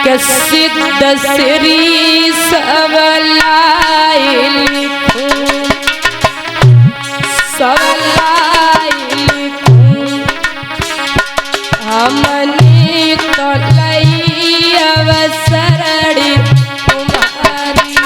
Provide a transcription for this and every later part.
के सिद्ध श्री सबलाई लिखूं, सबलाई लिखूं, हमने तो लई अवसरड़ी तुम्हारी।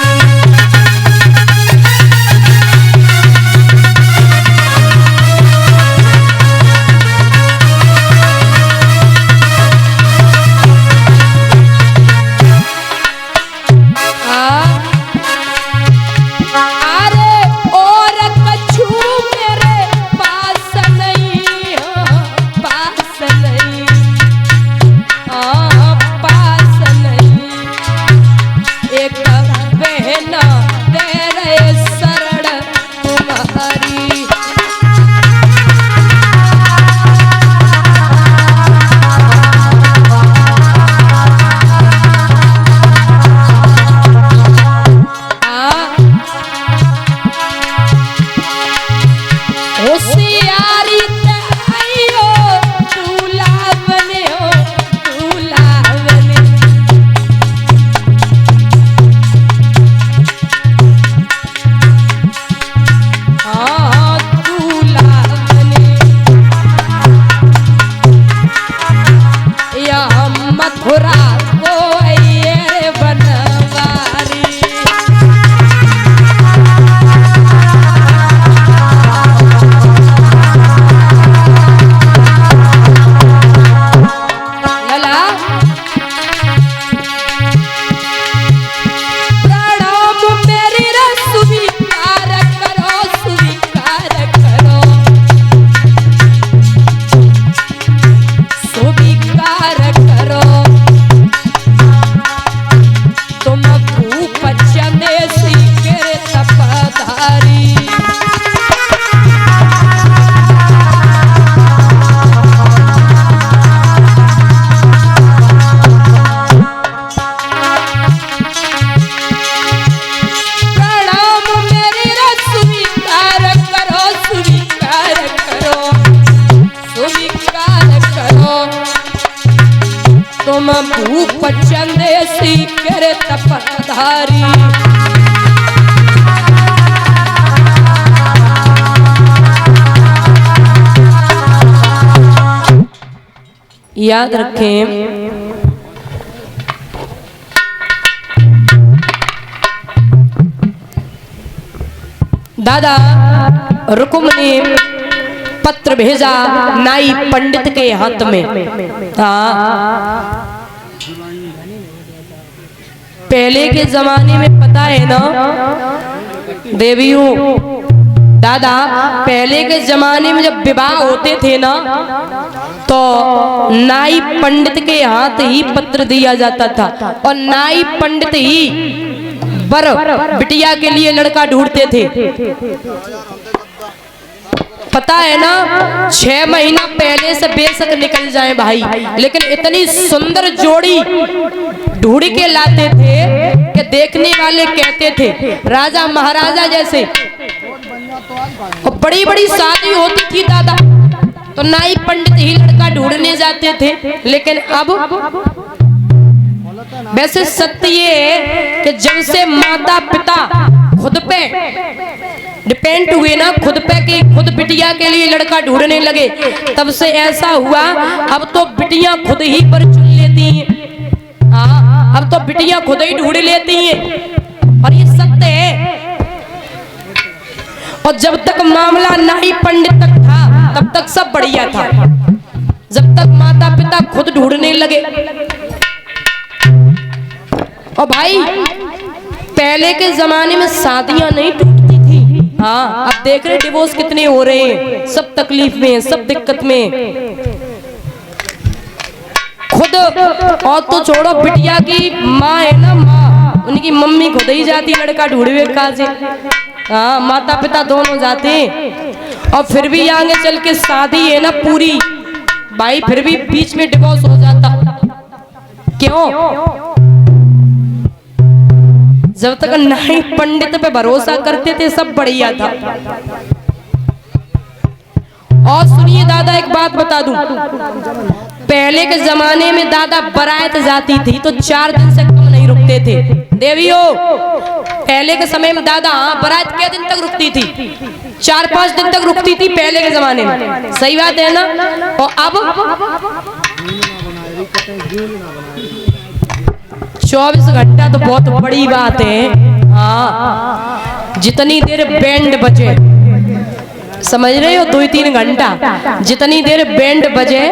तुम भूप चंदेसी कर तपधारी। याद रखें, दादा रुकुम ने पत्र भेजा नाई पंडित के हाथ में। पहले के जमाने में पता है ना देवियों, दादा पहले के जमाने में जब विवाह होते थे ना तो नाई पंडित के हाथ ही पत्र दिया जाता था और नाई पंडित ही बर बिटिया के लिए लड़का ढूंढते थे। पता है ना 6 महीना पहले से बेशक निकल जाए भाई, लेकिन इतनी सुंदर जोड़ी ढूंढ के लाते थे कि देखने वाले कहते थे राजा महाराजा जैसे। और बड़ी बड़ी शादी होती थी दादा तो नाई पंडित ही लड़का ढूंढने जाते थे। लेकिन अब वैसे सत्य ये है कि जब से माता पिता खुद पे डिपेंड हुए ना, खुद पे कि खुद बिटिया के लिए लड़का ढूंढने लगे, तब से ऐसा हुआ अब तो बिटियां खुद ही पर चुन लेती हैं। हाँ, अब तो बिटियां खुद ही ढूंढ लेती हैं और ये सत्य है। और जब तक मामला नाई पंडित तक था तब तक सब बढ़िया था, जब तक माता पिता खुद ढूंढने लगे। और भाई पहले के जमाने में शादियां नहीं टूटती थी। हाँ, अब देख रहे डिवोर्स कितने हो रहे हैं, सब तकलीफ में, सब दिक्कत में। खुद और तो छोड़ो, बिटिया की माँ है ना, माँ उनकी मम्मी खुद ही जाती लड़का ढूंढवे काजे। हाँ, माता पिता दोनों जाते हैं और फिर भी आगे चल के शादी है ना पूरी भाई, फिर भी बीच में डिवोर्स हो जाता। क्यों? जब तक नाई पंडित पे भरोसा करते थे सब बढ़िया था। और सुनिए दादा, एक बात बता दूं, पहले के जमाने में दादा बारात जाती थी तो 4 दिन से कम नहीं रुकते थे। देवियों, पहले के समय में दादा बारात के दिन तक रुकती थी, 4-5 दिन तक रुकती थी पहले के जमाने में। सही बात है ना? और अब 24 घंटा तो बहुत बड़ी बात है। हाँ, जितनी देर बैंड बजे, समझ रहे हो, 2-3 घंटा जितनी देर बैंड बजे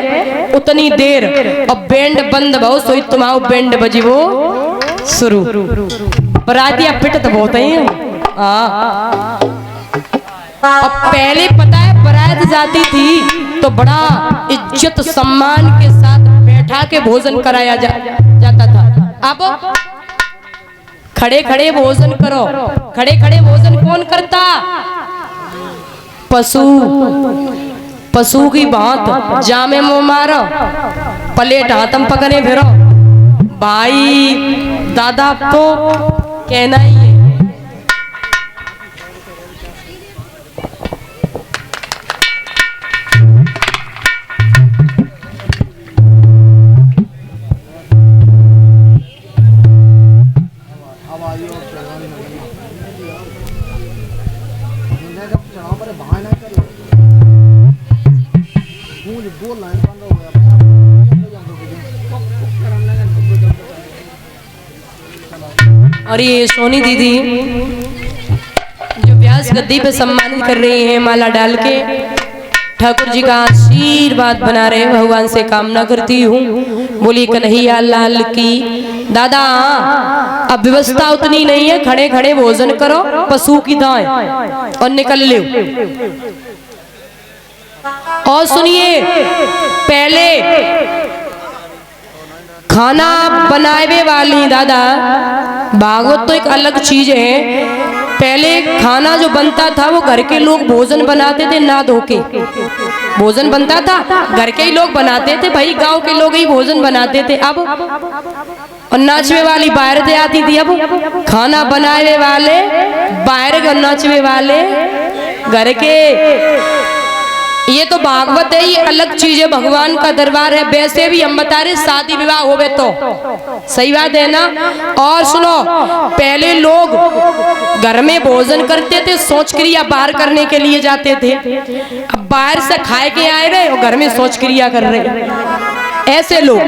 उतनी देर, और बैंड बंद भाव सोई तुम्हारा बैंड बजी वो शुरू। बरातिया पिटत बहुत है। अब पहले पता है बारात जाती थी तो बड़ा इज्जत सम्मान के साथ बैठा के भोजन कराया जाता था। अब खड़े खड़े भोजन करो। खड़े खड़े भोजन कौन करता? पशु की बात, जामे मुंह मारो, प्लेट हाथम पकड़े फिरो। भाई दादा तो कहना ही है। और ये सोनी दीदी जो व्यास गद्दी पे सम्मानित कर रही हैं माला डाल के, ठाकुर जी का आशीर्वाद बना रहे, भगवान से कामना करती हूँ। बोली कन्हैया लाल की। दादा अब व्यवस्था उतनी नहीं है, खड़े खड़े भोजन करो, पशु की दाएं और निकल लो। और सुनिए, पहले खाना बनाए वाली दादा, भागवत तो एक अलग चीज है। पहले खाना जो बनता था वो घर के लोग भोजन बनाते थे, ना धो के भोजन बनता था, घर के ही लोग बनाते थे भाई, गांव के लोग ही भोजन बनाते थे। अब और नाचवे वाली बाहर से आती थी, अब खाना बनाए वाले बाहर के, नाचवे वाले घर के। ये तो भागवत है, ये अलग चीज है, भगवान का दरबार है। वैसे भी हम बता रहे शादी विवाह होवे तो, सही बात है ना? और सुनो, पहले लोग घर में भोजन करते थे, शौच क्रिया बाहर करने के लिए जाते थे। अब बाहर से खाए के आए रहे और घर में शौच क्रिया कर रहे, ऐसे लोग